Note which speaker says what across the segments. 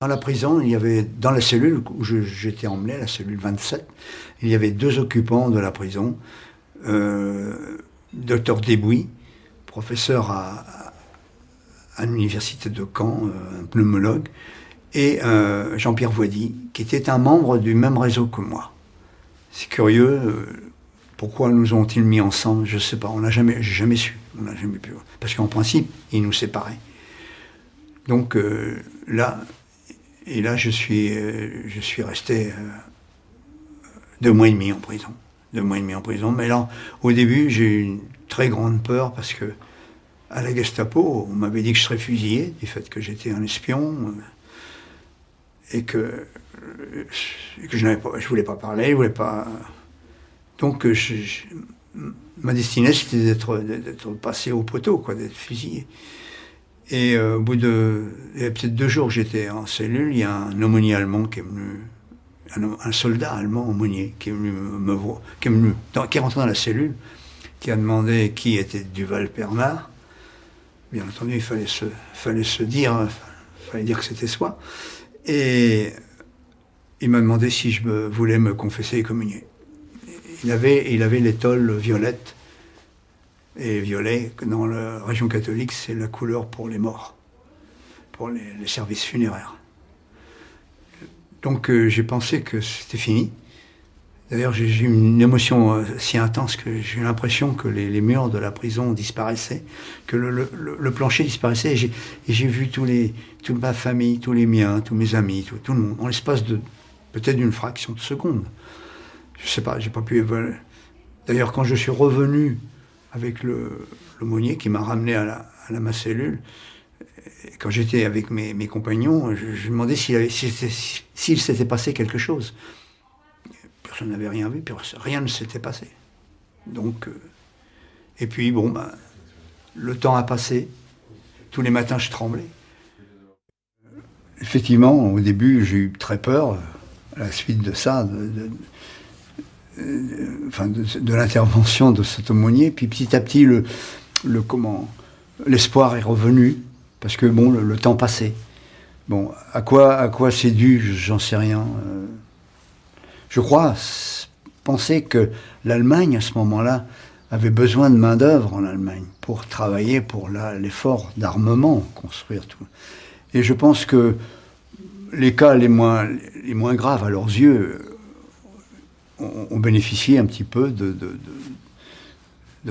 Speaker 1: Dans la prison, il y avait, dans la cellule où j'étais emmené, la cellule 27, il y avait 2 occupants de la prison. Docteur Desbouis, professeur à l'université de Caen, un pneumologue, et Jean-Pierre Voidy, qui était un membre du même réseau que moi. C'est curieux, pourquoi nous ont-ils mis ensemble, je ne sais pas, j'ai jamais su, on n'a jamais pu, parce qu'en principe, ils nous séparaient. Donc là, je suis resté 2 mois et demi en prison. 2 mois et demi en prison, mais là, au début, j'ai eu une très grande peur, parce que à la Gestapo, on m'avait dit que je serais fusillé, du fait que j'étais un espion, et que je voulais pas parler, je voulais pas... Donc ma destinée, c'était d'être passé au poteau, quoi, d'être fusillé. Et au bout de... Il y a peut-être 2 jours que j'étais en cellule, il y a un aumônier allemand qui est venu... Un soldat allemand aumônier qui est venu me voir, qui est rentré dans la cellule, qui a demandé qui était Duval Bernard. Bien entendu, il fallait se dire, fallait dire que c'était soi. Et il m'a demandé si je voulais me confesser et communier. Il avait l'étole violette. Et violet, dans la région catholique, c'est la couleur pour les morts, pour les services funéraires. Donc j'ai pensé que c'était fini. D'ailleurs, j'ai eu une émotion si intense que j'ai eu l'impression que les murs de la prison disparaissaient, que le plancher disparaissait. Et j'ai vu toute ma famille, tous les miens, tous mes amis, tout le monde, en l'espace de peut-être d'une fraction de seconde. Je sais pas, j'ai pas pu évaluer. D'ailleurs, quand je suis revenu avec l'aumônier qui m'a ramené à ma cellule, quand j'étais avec mes compagnons, je demandais s'il s'était passé quelque chose. Personne n'avait rien vu, rien ne s'était passé. Donc, et puis bon, le temps a passé. Tous les matins, je tremblais. Effectivement, au début, j'ai eu très peur. À la suite de ça, de l'intervention de cet aumônier. Puis petit à petit, l'espoir est revenu. Parce que bon, le temps passait. Bon, à quoi c'est dû, j'en sais rien. Je crois penser que l'Allemagne, à ce moment-là, avait besoin de main-d'œuvre en Allemagne pour travailler pour l'effort d'armement, construire tout. Et je pense que les cas les moins graves à leurs yeux ont bénéficié un petit peu de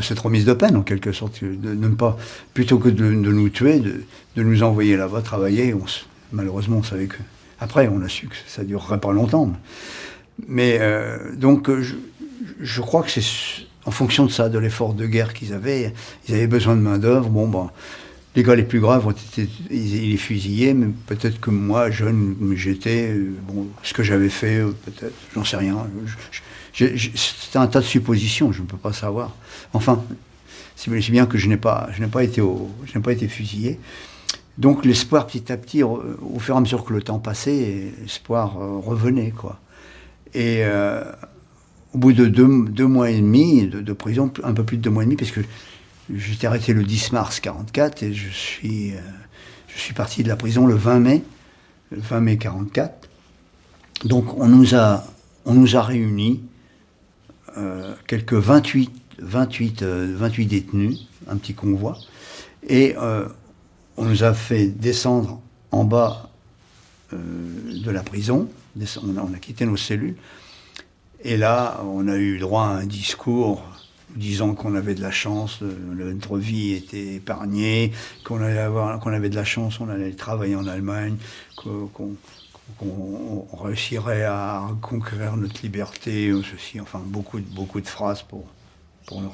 Speaker 1: cette remise de peine, en quelque sorte, de ne pas, plutôt que de nous tuer, de nous envoyer là-bas travailler. Malheureusement, on savait que... Après, on a su que ça ne durerait pas longtemps. Mais donc, je crois que c'est en fonction de ça, de l'effort de guerre qu'ils avaient. Ils avaient besoin de main-d'œuvre. Bon, les gars les plus graves ont été ils fusillés, mais peut-être que moi, jeune, j'étais... ce que j'avais fait, peut-être, j'en sais rien. C'est un tas de suppositions, je ne peux pas savoir. Enfin, c'est bien que je n'ai pas été fusillé. Donc l'espoir, petit à petit, au fur et à mesure que le temps passait, l'espoir revenait, quoi. Et au bout de 2 mois et demi de prison, un peu plus de 2 mois et demi, parce que j'étais arrêté le 10 mars 1944 et je suis parti de la prison le 20 mai 1944. Donc on nous a réunis, quelques 28 détenus, un petit convoi, et on nous a fait descendre en bas de la prison. On a quitté nos cellules, et là on a eu droit à un discours disant qu'on avait de la chance, notre vie était épargnée, qu'on avait de la chance, on allait travailler en Allemagne, qu'on réussirait à conquérir notre liberté, ceci, enfin beaucoup de phrases pour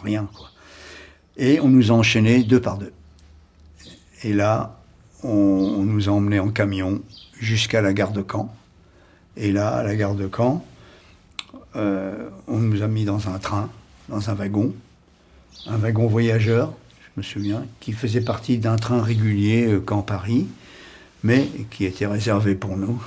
Speaker 1: rien, quoi. Et on nous a enchaînés 2 par 2. Et là, on nous a emmenés en camion jusqu'à la gare de Caen. Et là, à la gare de Caen, on nous a mis dans un train, dans un wagon voyageur, je me souviens, qui faisait partie d'un train régulier Caen-Paris, mais qui était réservé pour nous.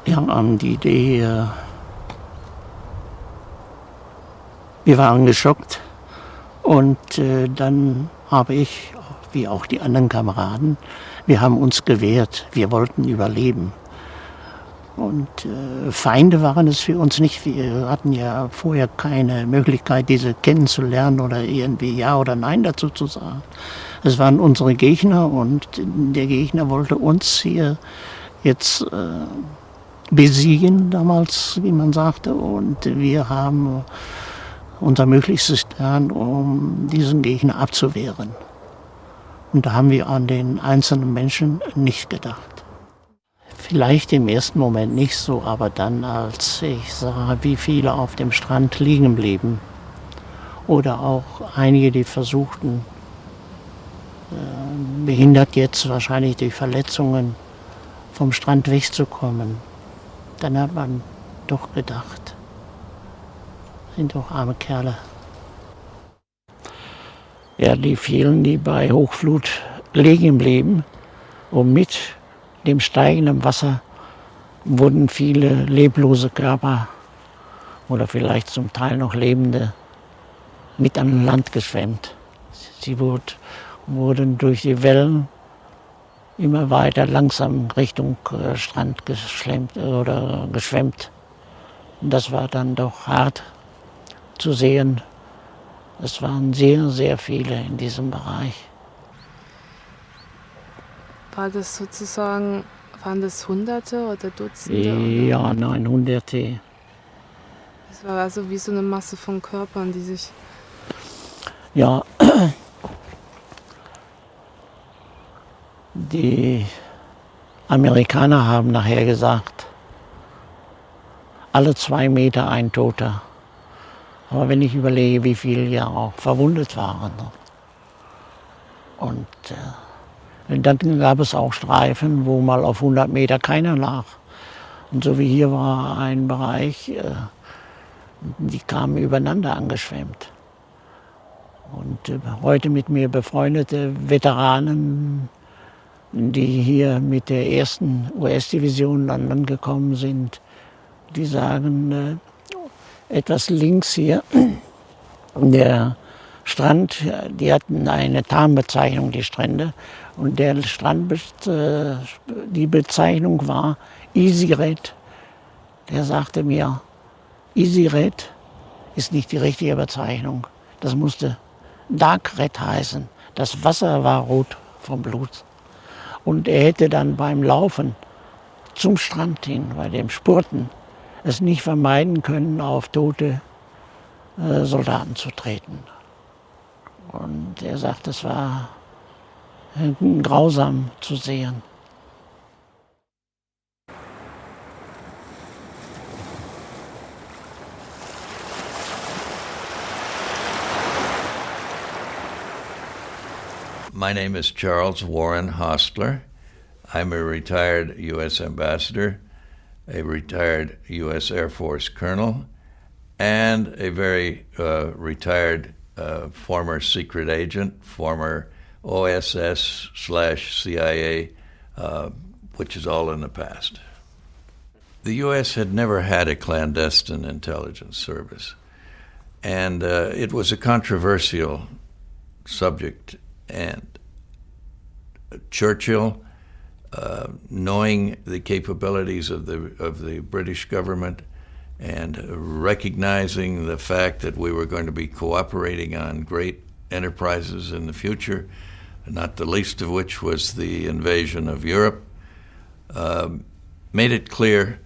Speaker 2: Wir haben die Idee, Wir waren geschockt und dann habe ich, wie auch die anderen Kameraden, wir haben uns gewehrt, wir wollten überleben. Und Feinde waren es für uns nicht. Wir hatten ja vorher keine Möglichkeit, diese kennenzulernen oder irgendwie Ja oder Nein dazu zu sagen. Es waren unsere Gegner und der Gegner wollte uns hier jetzt besiegen, damals, wie man sagte. Und wir haben unser Möglichstes getan, um diesen Gegner abzuwehren. Und da haben wir an den einzelnen Menschen nicht gedacht. Vielleicht im ersten Moment nicht so, aber dann, als ich sah, wie viele auf dem Strand liegen blieben oder auch einige, die versuchten, behindert jetzt wahrscheinlich durch Verletzungen, vom Strand wegzukommen, dann hat man doch gedacht, sind doch arme Kerle. Ja, die vielen, die bei Hochflut liegen blieben und mit dem steigenden Wasser wurden viele leblose Körper oder vielleicht zum Teil noch lebende mit an Land geschwemmt. Sie wurden durch die Wellen immer weiter langsam Richtung Strand geschwemmt. Und das war dann doch hart zu sehen. Es waren sehr, sehr viele in diesem Bereich.
Speaker 3: War das sozusagen, waren das Hunderte oder Dutzende?
Speaker 2: Ja, nein, Hunderte.
Speaker 3: Es war also wie so eine Masse von Körpern, die sich...
Speaker 2: Ja, die Amerikaner haben nachher gesagt, alle 2 Meter ein Toter. Aber wenn ich überlege, wie viele ja auch verwundet waren. Und dann gab es auch Streifen, wo mal auf 100 Meter keiner lag. Und so wie hier war ein Bereich, die kamen übereinander angeschwemmt. Und heute mit mir befreundete Veteranen, die hier mit der 1. US-Division an Land gekommen sind, die sagen, etwas links hier, der Strand, die hatten eine Tarnbezeichnung, die Strände. Und der Strand, die Bezeichnung war Easy Red. Der sagte mir, Easy Red ist nicht die richtige Bezeichnung. Das musste Dark Red heißen. Das Wasser war rot vom Blut. Und er hätte dann beim Laufen zum Strand hin, bei dem Spurten, es nicht vermeiden können, auf tote Soldaten zu treten. Und er sagt, es war grausam zu sehen.
Speaker 4: My name is Charles Warren Hostler. I'm a retired U.S. ambassador, a retired U.S. Air Force colonel, and a very retired former secret agent, former OSS/CIA, which is all in the past. The U.S. had never had a clandestine intelligence service, and it was a controversial subject. And Churchill, knowing the capabilities of the British government and recognizing the fact that we were going to be cooperating on great enterprises in the future, not the least of which was the invasion of Europe, made it clear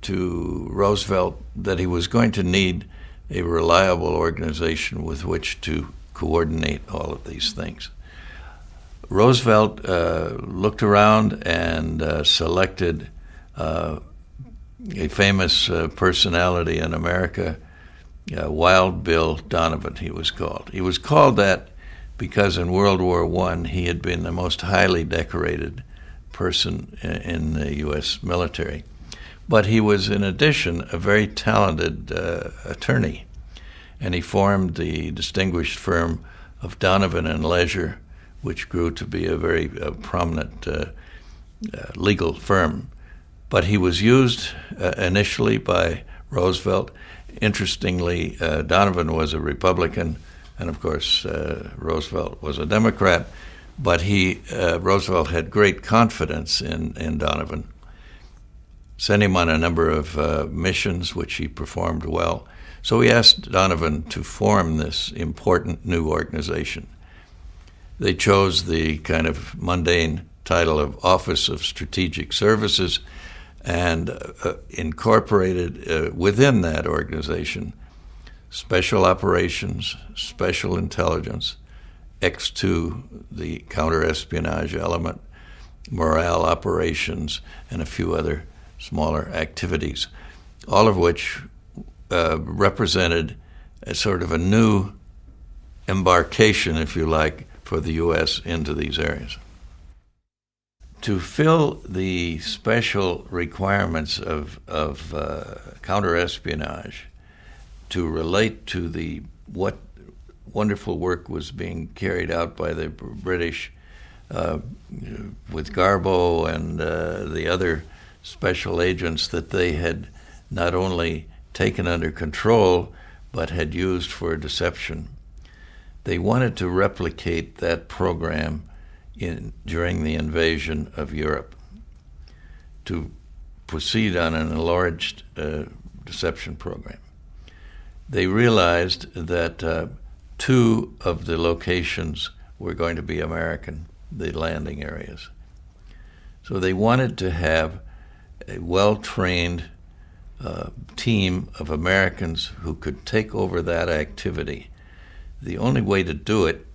Speaker 4: to Roosevelt that he was going to need a reliable organization with which to coordinate all of these things. Roosevelt looked around and selected a famous personality in America, Wild Bill Donovan, he was called. He was called that because in World War I he had been the most highly decorated person in the U.S. military. But he was, in addition, a very talented attorney, and he formed the distinguished firm of Donovan and Leisure, which grew to be a very prominent legal firm. But he was used initially by Roosevelt Interestingly, Donovan was a Republican, and of course Roosevelt was a Democrat, but Roosevelt had great confidence in Donovan, sent him on a number of missions, which he performed well. So he asked Donovan to form this important new organization. They chose the kind of mundane title of Office of Strategic Services and incorporated within that organization special operations, special intelligence, X2, the counter-espionage element, morale operations, and a few other smaller activities, all of which represented a sort of a new embarkation, if you like, for the U.S. into these areas. To fill the special requirements of counter-espionage, to relate to what wonderful work was being carried out by the British with Garbo and the other special agents that they had not only taken under control but had used for deception. They wanted to replicate that program during the invasion of Europe, to proceed on an enlarged deception program. They realized that two of the locations were going to be American, the landing areas. So they wanted to have a well-trained team of Americans who could take over that activity. The only way to do it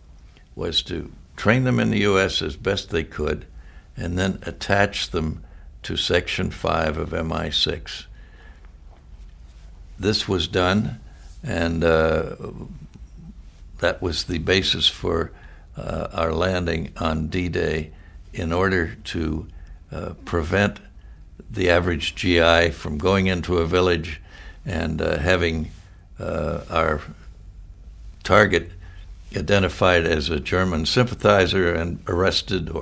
Speaker 4: was to train them in the U.S. as best they could, and then attach them to Section 5 of MI6. This was done, and that was the basis for our landing on D-Day in order to prevent the average GI from going into a village and having our target identified as a German sympathizer and arrested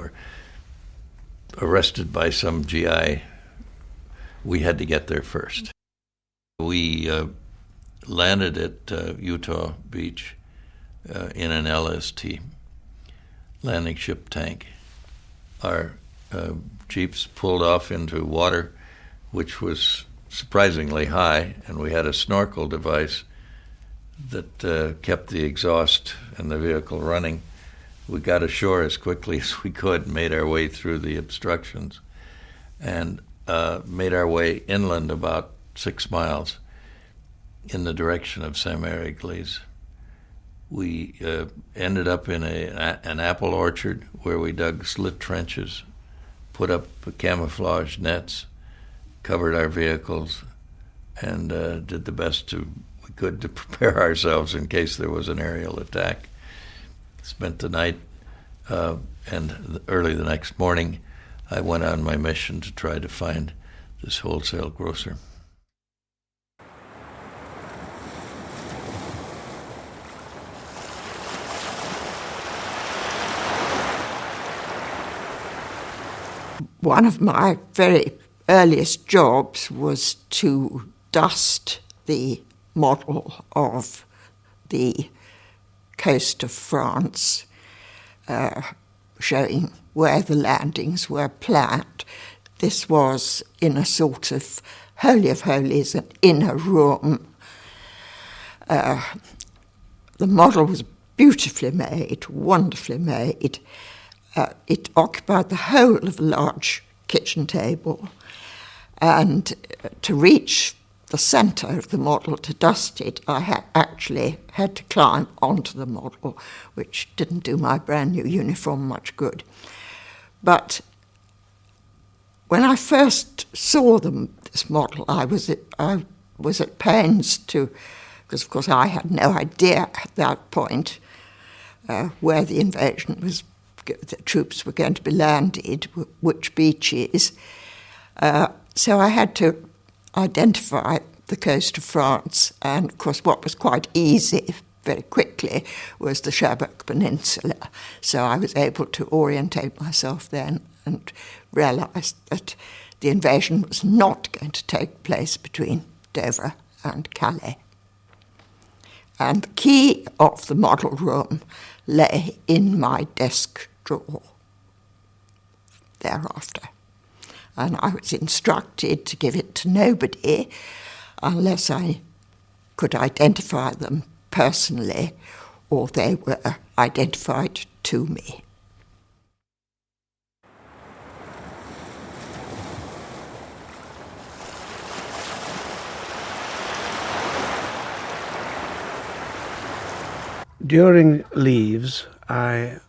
Speaker 4: by some GI. We had to get there first. We landed at Utah Beach in an LST, landing ship tank. Our jeeps pulled off into water, which was surprisingly high, and we had a snorkel device that kept the exhaust and the vehicle running. We got ashore as quickly as we could, made our way through the obstructions, and made our way inland about 6 miles in the direction of Saint-Mary-Église. We ended up in an apple orchard where we dug slit trenches, put up camouflage nets, covered our vehicles, and did the best we could to prepare ourselves in case there was an aerial attack. Spent the night, and early the next morning, I went on my mission to try to find this wholesale grocer.
Speaker 5: One of my very earliest jobs was to dust the model of the coast of France, showing where the landings were planned. This was in a sort of holy of holies, an inner room. The model was beautifully made, wonderfully made. It occupied the whole of a large kitchen table, and to reach the centre of the model to dust it, I actually had to climb onto the model, which didn't do my brand new uniform much good. But when I first saw this model, I was at pains to, because of course I had no idea at that point where the invasion was. The troops were going to be landed, which beaches. So I had to identify the coast of France, and of course what was quite easy very quickly was the Cherbourg Peninsula. So I was able to orientate myself then and realised that the invasion was not going to take place between Dover and Calais. And the key of the model room lay in my desk drawer thereafter. And I was instructed to give it to nobody unless I could identify them personally or they were identified to me.
Speaker 6: During leaves, I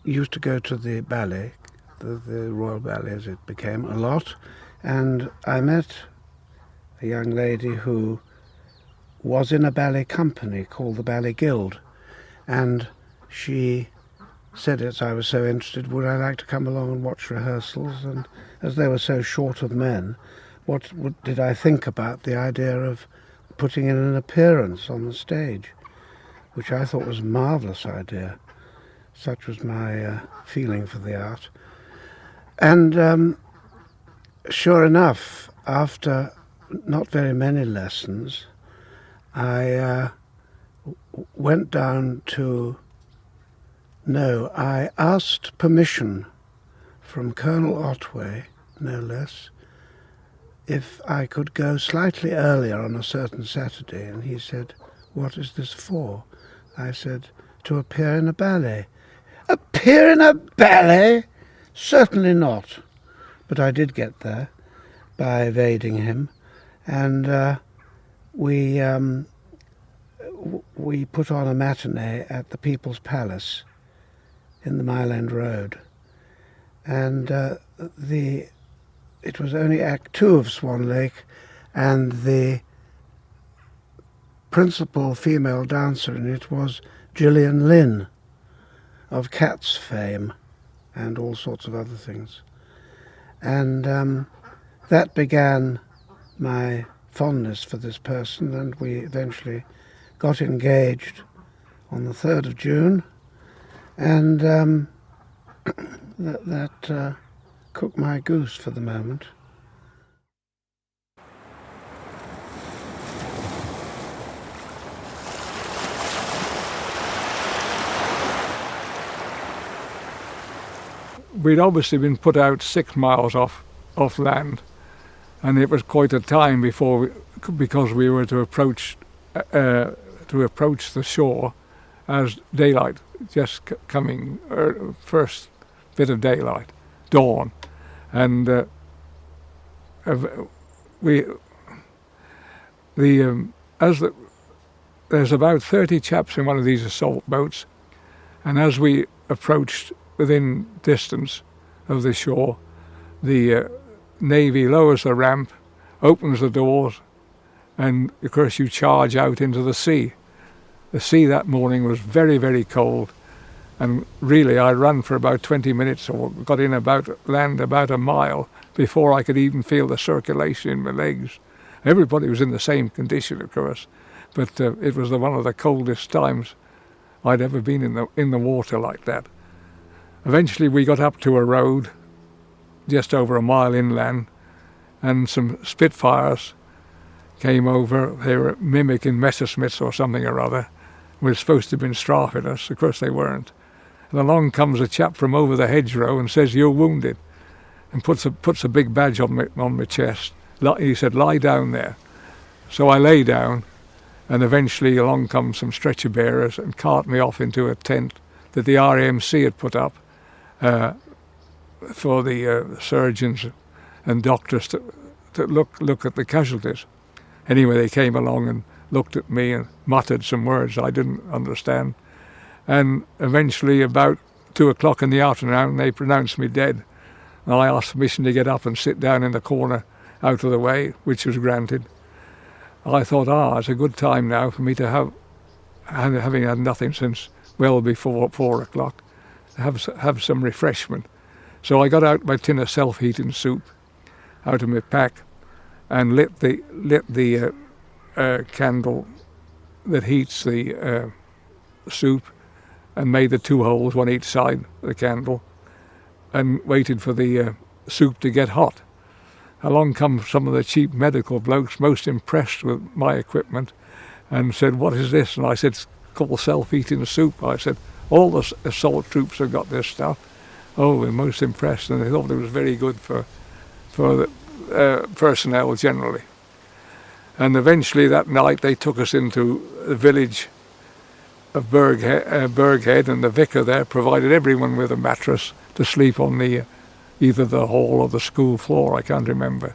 Speaker 6: used to go to the ballet, the Royal Ballet as it became, a lot, and I met a young lady who was in a ballet company called the Ballet Guild, and she said, as I was so interested, would I like to come along and watch rehearsals? And as they were so short of men, what did I think about the idea of putting in an appearance on the stage, which I thought was a marvellous idea. Such was my feeling for the art. And sure enough, after not very many lessons, I went down to... No, I asked permission from Colonel Otway, no less, if I could go slightly earlier on a certain Saturday, and he said, "What is this for?" I said, "To appear in a ballet." "Appear in a ballet? Certainly not." But I did get there by evading him, and we put on a matinee at the People's Palace in the Mile End Road, and it was only Act 2 of Swan Lake, and the principal female dancer in it was Gillian Lynn, of Cats fame and all sorts of other things. And that began my fondness for this person, and we eventually got engaged on the 3rd of June, and that cooked my goose for the moment.
Speaker 7: We'd obviously been put out 6 miles off land, and it was quite a time because we were to approach the shore as daylight just coming, first bit of daylight, dawn, and there's about 30 chaps in one of these assault boats, and as we approached within distance of the shore, the Navy lowers the ramp, opens the doors, and of course you charge out into the sea. The sea that morning was very, very cold, and really I ran for about 20 minutes or got in land about a mile before I could even feel the circulation in my legs. Everybody was in the same condition, of course, but it was one of the coldest times I'd ever been in the water like that. Eventually we got up to a road just over a mile inland, and some Spitfires came over. They were mimicking Messerschmitts or something or other. We were supposed to have been strafing us. Of course they weren't. And along comes a chap from over the hedgerow and says, "You're wounded," and puts a big badge on my chest. He said, "Lie down there." So I lay down, and eventually along comes some stretcher bearers and cart me off into a tent that the RAMC had put up for the surgeons and doctors to look at the casualties. Anyway, they came along and looked at me and muttered some words I didn't understand. And eventually, about 2 o'clock in the afternoon, they pronounced me dead. And I asked permission to get up and sit down in the corner out of the way, which was granted. I thought, it's a good time now for me to having had nothing since well before 4 o'clock, have some refreshment. So I got out my tin of self-heating soup out of my pack and lit the candle that heats the soup, and made the 2 holes, one each side of the candle, and waited for the soup to get hot. Along come some of the cheap medical blokes, most impressed with my equipment, and said, "What is this?" And I said, "It's called self-eating soup." I said, "All the assault troops have got this stuff." Oh, we were most impressed, and they thought it was very good for the personnel generally. And eventually that night they took us into the village of Burghead, and the vicar there provided everyone with a mattress to sleep on either the hall or the school floor, I can't remember.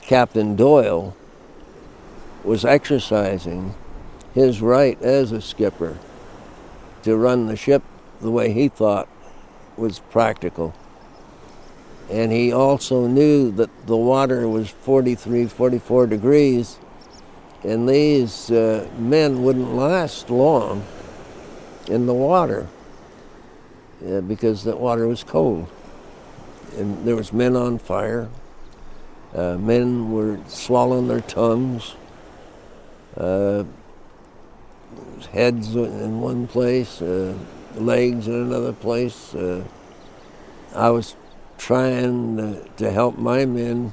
Speaker 8: Captain Doyle was exercising his right as a skipper to run the ship the way he thought was practical. And he also knew that the water was 43, 44 degrees, and these men wouldn't last long in the water because the water was cold. And there was men on fire. Men were swallowing their tongues, heads in one place, legs in another place. I was trying to help my men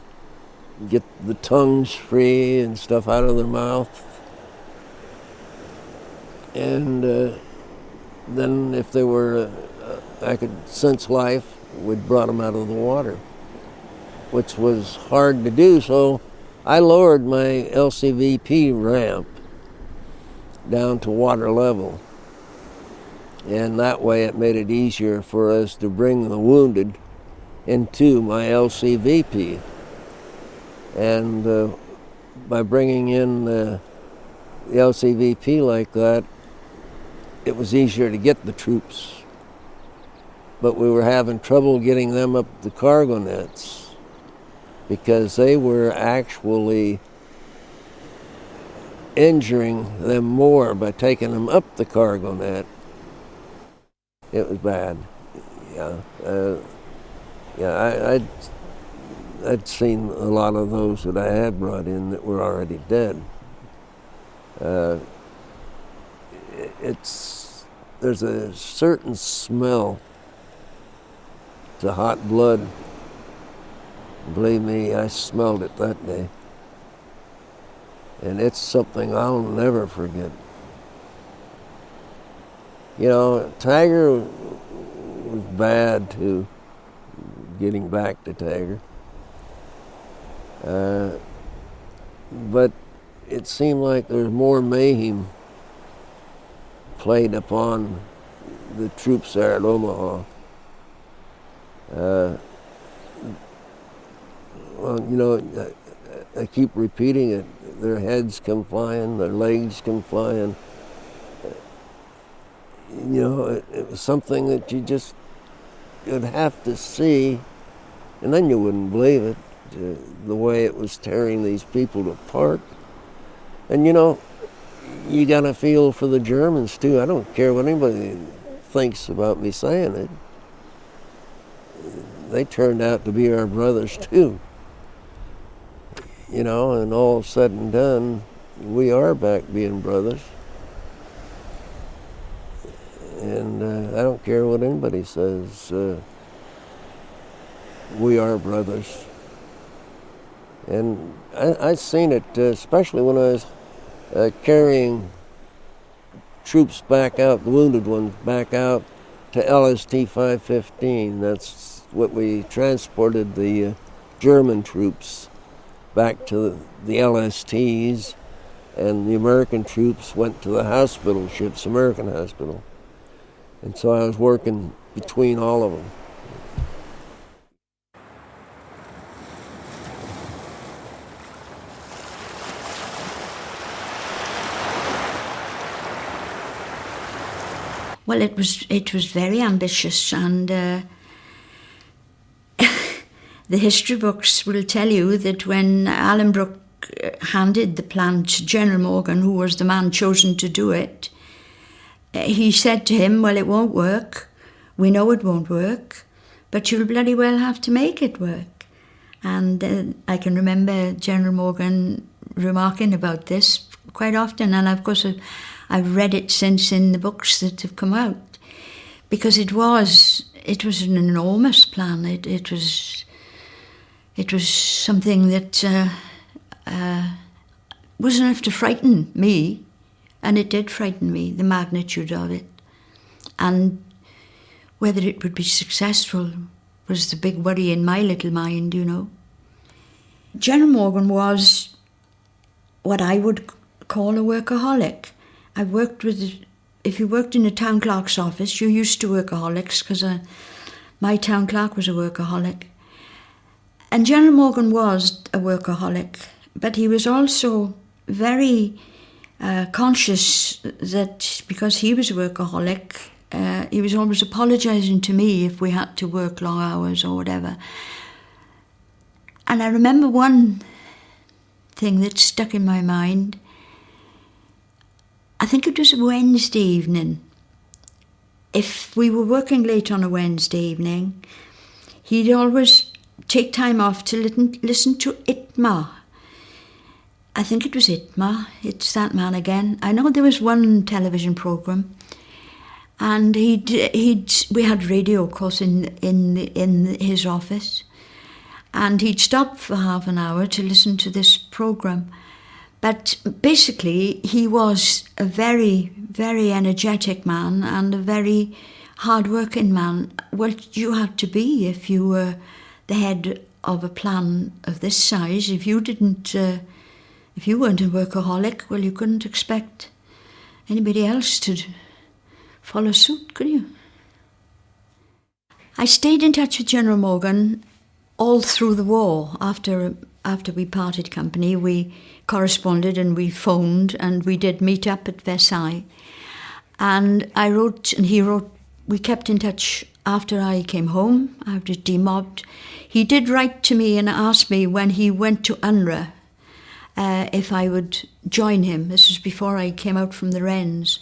Speaker 8: get the tongues free and stuff out of their mouth. And then if they were, I could sense life, we'd brought them out of the water, which was hard to do. So I lowered my LCVP ramp down to water level. And that way it made it easier for us to bring the wounded into my LCVP. And by bringing in the LCVP like that, it was easier to get the troops. But we were having trouble getting them up the cargo nets because they were actually injuring them more by taking them up the cargo net. It was bad. I'd seen a lot of those that I had brought in that were already dead. There's a certain smell to hot blood. Believe me, I smelled it that day. And it's something I'll never forget. You know, Tiger was bad too, getting back to Tiger. But it seemed like there was more mayhem played upon the troops there at Omaha. Well, you know, I keep repeating it. Their heads come flying, their legs come flying. You know, it was something that you'd have to see, and then you wouldn't believe it, the way it was tearing these people apart. And you know, you got to feel for the Germans too. I don't care what anybody thinks about me saying it. They turned out to be our brothers too. You know, and all said and done, we are back being brothers. And I don't care what anybody says. We are brothers. And I seen it, especially when I was carrying troops back out, the wounded ones back out to LST 515. That's what we transported the German troops back to the LSTs, and the American troops went to the hospital ships, American hospital. And so I was working between all of them.
Speaker 9: Well, it was very ambitious, and the history books will tell you that when Alan Brooke handed the plan to General Morgan, who was the man chosen to do it, he said to him, "Well, it won't work. We know it won't work, but you'll bloody well have to make it work." And I can remember General Morgan remarking about this quite often, and of course I've read it since in the books that have come out, because it was an enormous plan. It was something that was enough to frighten me, and it did frighten me, the magnitude of it. And whether it would be successful was the big worry in my little mind, you know. General Morgan was what I would call a workaholic. If you worked in a town clerk's office, you're used to workaholics, because my town clerk was a workaholic. And General Morgan was a workaholic, but he was also very conscious that because he was a workaholic, he was always apologising to me if we had to work long hours or whatever. And I remember one thing that stuck in my mind. I think it was a Wednesday evening. If we were working late on a Wednesday evening, he'd always take time off to listen to Itmar. I think it was Itmar. It's that man again. I know there was one television programme, and we had radio, of course, in his office, and he'd stop for half an hour to listen to this programme. But basically, he was a very, very energetic man and a very hard-working man. Well, you had to be if you were the head of a plan of this size. If you weren't a workaholic, well, you couldn't expect anybody else to follow suit, could you? I stayed in touch with General Morgan all through the war. After we parted company, we corresponded and we phoned and we did meet up at Versailles. And I wrote and he wrote. We kept in touch after I came home. I was demobbed. He did write to me and ask me when he went to UNRWA if I would join him. This was before I came out from the Wrens.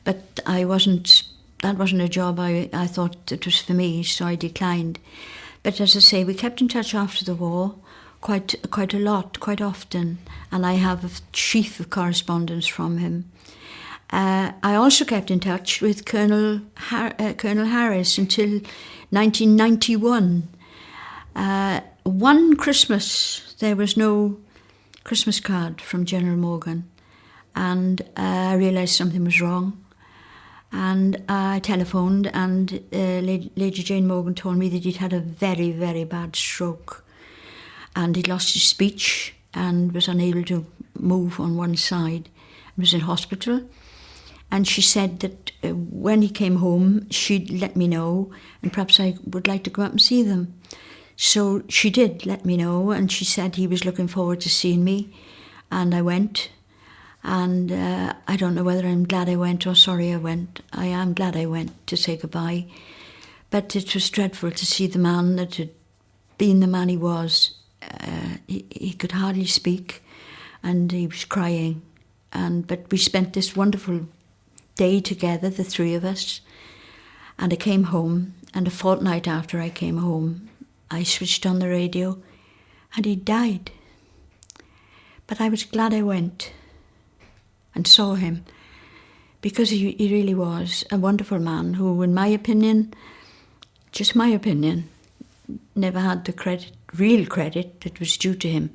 Speaker 9: But that wasn't a job I thought it was for me, so I declined. But as I say, we kept in touch after the war, quite a lot, quite often, and I have a sheaf of correspondence from him. I also kept in touch with Colonel Harris until 1991. One Christmas, there was no Christmas card from General Morgan, and I realised something was wrong. And I telephoned, and Lady Jane Morgan told me that he'd had a very, very bad stroke, and he'd lost his speech and was unable to move on one side. He was in hospital, and she said that when he came home, she'd let me know, and perhaps I would like to go up and see them. So she did let me know, and she said he was looking forward to seeing me, and I went. And I don't know whether I'm glad I went or sorry I went. I am glad I went to say goodbye. But it was dreadful to see the man that had been the man he was. He could hardly speak, and he was crying. But we spent this wonderful day together, the three of us. And I came home, and a fortnight after I came home, I switched on the radio, and he died. But I was glad I went and saw him, because he really was a wonderful man who, in my opinion, just my opinion, never had the real credit that was due to him.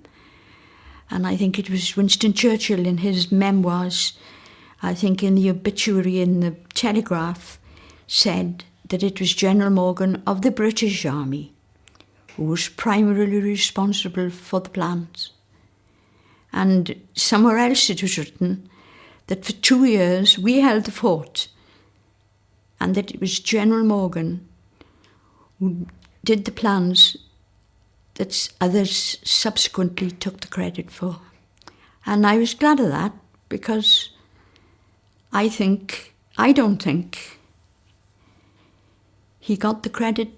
Speaker 9: And I think it was Winston Churchill in his memoirs, I think in the obituary in the Telegraph, said that it was General Morgan of the British Army who was primarily responsible for the plans. And somewhere else it was written that for 2 years we held the fort, and that it was General Morgan who did the plans that others subsequently took the credit for. And I was glad of that, because I don't think he got the credit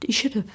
Speaker 9: he should have.